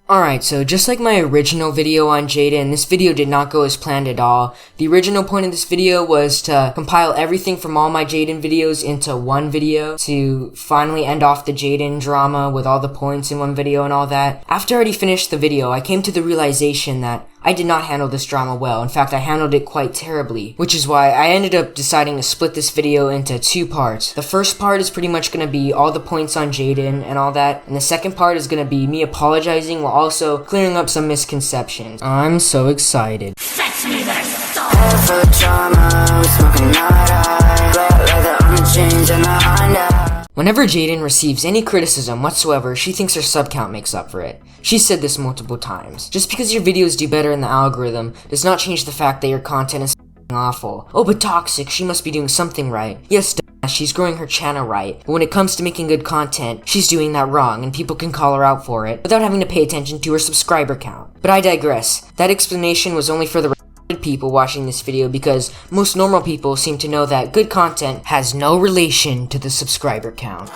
Alright, so just like my original video on Jaden, this video did not go as planned at all. The original point of this video was to compile everything from all my Jaden videos into one video to finally end off the Jaden drama with all the points in one video and all that. After I already finished the video, I came to the realization that I did not handle this drama well. In fact, I handled it quite terribly, which is why I ended up deciding to split this video into two parts. The first part is pretty much going to be all the points on Jaden and all that, and the second part is going to be me apologizing while also clearing up some misconceptions. I'm so excited. Fetch me that song! Whenever Jadyn receives any criticism whatsoever, she thinks her sub count makes up for it. She's said this multiple times. Just because your videos do better in the algorithm does not change the fact that your content is awful. Oh, but toxic, she must be doing something right. Yes, she's growing her channel right, but when it comes to making good content, she's doing that wrong, and people can call her out for it without having to pay attention to her subscriber count. But I digress. That explanation was only for the people watching this video because most normal people seem to know that good content has no relation to the subscriber count.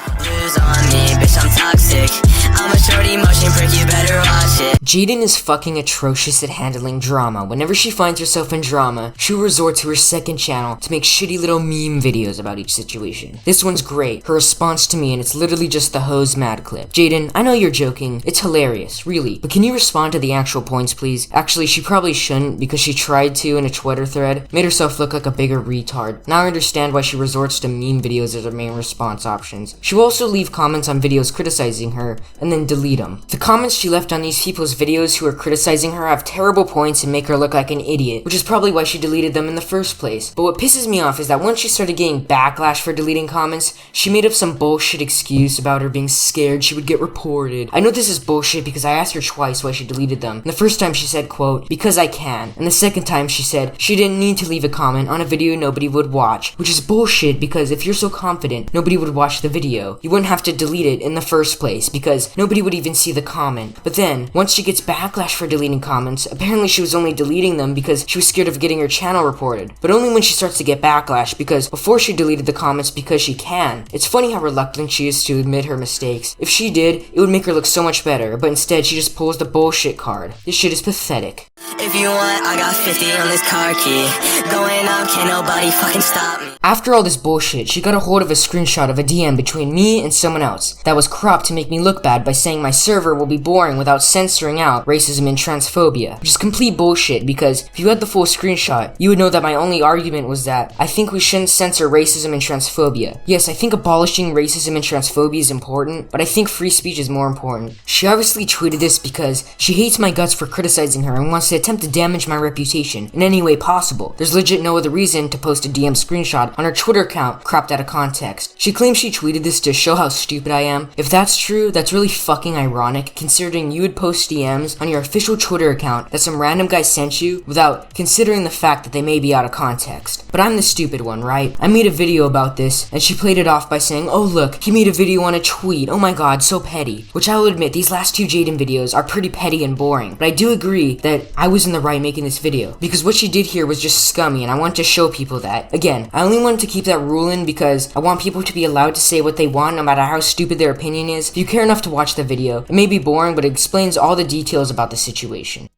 Jadyn is fucking atrocious at handling drama. Whenever she finds herself in drama, she'll resort to her second channel to make shitty little meme videos about each situation. This one's great, her response to me, and it's literally just the hose mad clip. Jadyn, I know you're joking, it's hilarious, really, but can you respond to the actual points, please? Actually, she probably shouldn't because she tried to in a Twitter thread, made herself look like a bigger retard. Now I understand why she resorts to meme videos as her main response options. She will also leave comments on videos criticizing her, and then delete them. The comments she left on these people's videos who are criticizing her have terrible points and make her look like an idiot, which is probably why she deleted them in the first place. But what pisses me off is that once she started getting backlash for deleting comments, she made up some bullshit excuse about her being scared she would get reported. I know this is bullshit because I asked her twice why she deleted them. And the first time she said, quote, because I can. And the second time she said she didn't need to leave a comment on a video nobody would watch, which is bullshit because if you're so confident nobody would watch the video, you wouldn't have to delete it in the first place because nobody would even see the comment. But then, once she gets backlash for deleting comments, apparently she was only deleting them because she was scared of getting her channel reported. But only when she starts to get backlash because before she deleted the comments because she can. It's funny how reluctant she is to admit her mistakes. If she did, it would make her look so much better, but instead she just pulls the bullshit card. This shit is pathetic. If you want, I got 50 on this car key. Going up, can't nobody fucking stop me. After all this bullshit, she got a hold of a screenshot of a DM between me and someone else that was cropped to make me look bad by saying my server will be boring without censoring out racism and transphobia, which is complete bullshit because if you had the full screenshot, you would know that my only argument was that I think we shouldn't censor racism and transphobia. Yes, I think abolishing racism and transphobia is important, but I think free speech is more important. She obviously tweeted this because she hates my guts for criticizing her and wants to attempt to damage my reputation in any way possible. There's legit no other reason to post a DM screenshot on her Twitter account cropped out of context. She claims she tweeted this to show how stupid I am. If that's true, that's really fucking ironic considering you would post DMs on your official Twitter account that some random guy sent you without considering the fact that they may be out of context. But I'm the stupid one, right? I made a video about this and she played it off by saying, oh look, he made a video on a tweet, oh my god, so petty. Which I will admit, these last two Jaden videos are pretty petty and boring, but I do agree that I was in the right making this video because what she did here was just scummy and I want to show people that. Again, I only wanted to keep that rule in because I want people to be allowed to say what they want no matter how stupid their opinion is. If you care enough to watch the video, it may be boring but it explains all the details about the situation.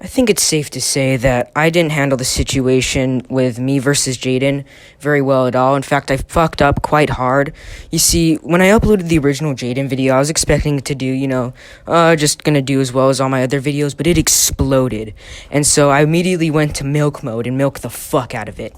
I think it's safe to say that I didn't handle the situation with me versus Jaden very well at all. In fact, I fucked up quite hard. You see, when I uploaded the original Jaden video, I was expecting it to do, just gonna do as well as all my other videos, but it exploded. And so I immediately went to milk mode and milked the fuck out of it.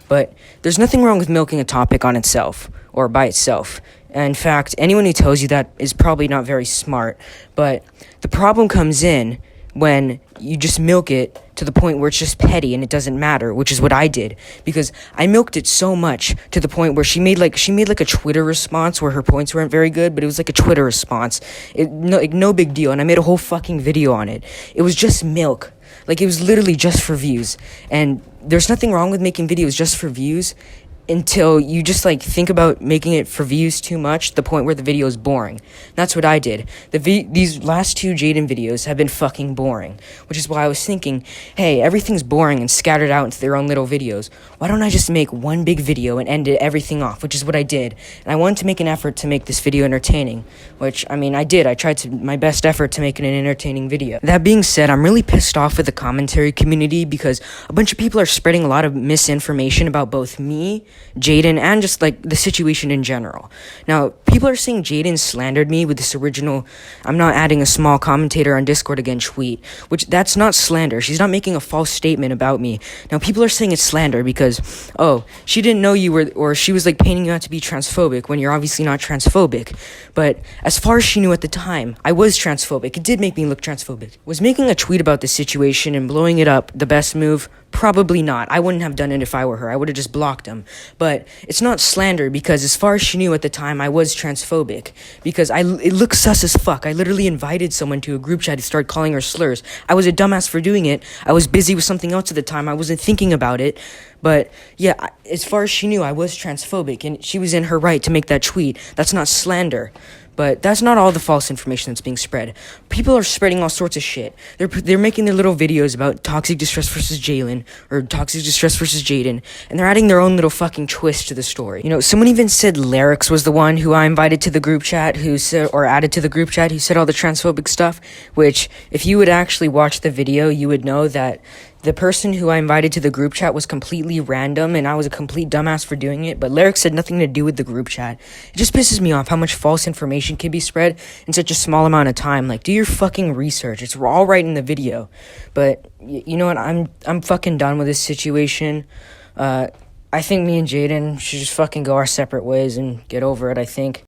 But there's nothing wrong with milking a topic on itself, or by itself. In fact, anyone who tells you that is probably not very smart. But the problem comes in when you just milk it to the point where it's just petty and it doesn't matter, which is what I did. Because I milked it so much to the point where she made like a Twitter response where her points weren't very good, but it was like a Twitter response. No big deal, and I made a whole fucking video on it. It was just milk. Like, it was literally just for views. And there's nothing wrong with making videos just for views. until you just like think about making it for views too much, to the point where the video is boring. That's what I did. These last 2 Jaden videos have been fucking boring, which is why I was thinking, hey, everything's boring and scattered out into their own little videos. Why don't I just make one big video and end everything off, which is what I did. And I wanted to make an effort to make this video entertaining, which, I mean, I did. I tried my best effort to make it an entertaining video. That being said, I'm really pissed off with the commentary community because a bunch of people are spreading a lot of misinformation about both me, Jaden, and just like the situation in general. Now, people are saying Jaden slandered me with this original "I'm not adding a small commentator on Discord again" tweet, which that's not slander. She's not making a false statement about me. Now, people are saying it's slander because, oh, she didn't know you were, or she was like painting you out to be transphobic when you're obviously not transphobic. But as far as she knew at the time, I was transphobic. It did make me look transphobic. Was making a tweet about this situation and blowing it up the best move? Probably not. I wouldn't have done it if I were her. I would have just blocked him. But it's not slander because as far as she knew at the time, I was transphobic. Because it looks sus as fuck. I literally invited someone to a group chat to start calling her slurs. I was a dumbass for doing it. I was busy with something else at the time. I wasn't thinking about it. But yeah, as far as she knew, I was transphobic. And she was in her right to make that tweet. That's not slander. But that's not all the false information that's being spread. People are spreading all sorts of shit. They're making their little videos about toxic distress versus Jalen, or toxic distress versus Jaden, and they're adding their own little fucking twist to the story. You know, someone even said Lyrics was the one who I invited to the group chat, who said, or added to the group chat, who said all the transphobic stuff, which, if you would actually watch the video, you would know that the person who I invited to the group chat was completely random, and I was a complete dumbass for doing it, but Lyrics had nothing to do with the group chat. It just pisses me off how much false information can be spread in such a small amount of time. Like, do your fucking research. It's all right in the video. But, you know what, I'm fucking done with this situation. I think me and Jaden should just fucking go our separate ways and get over it, I think.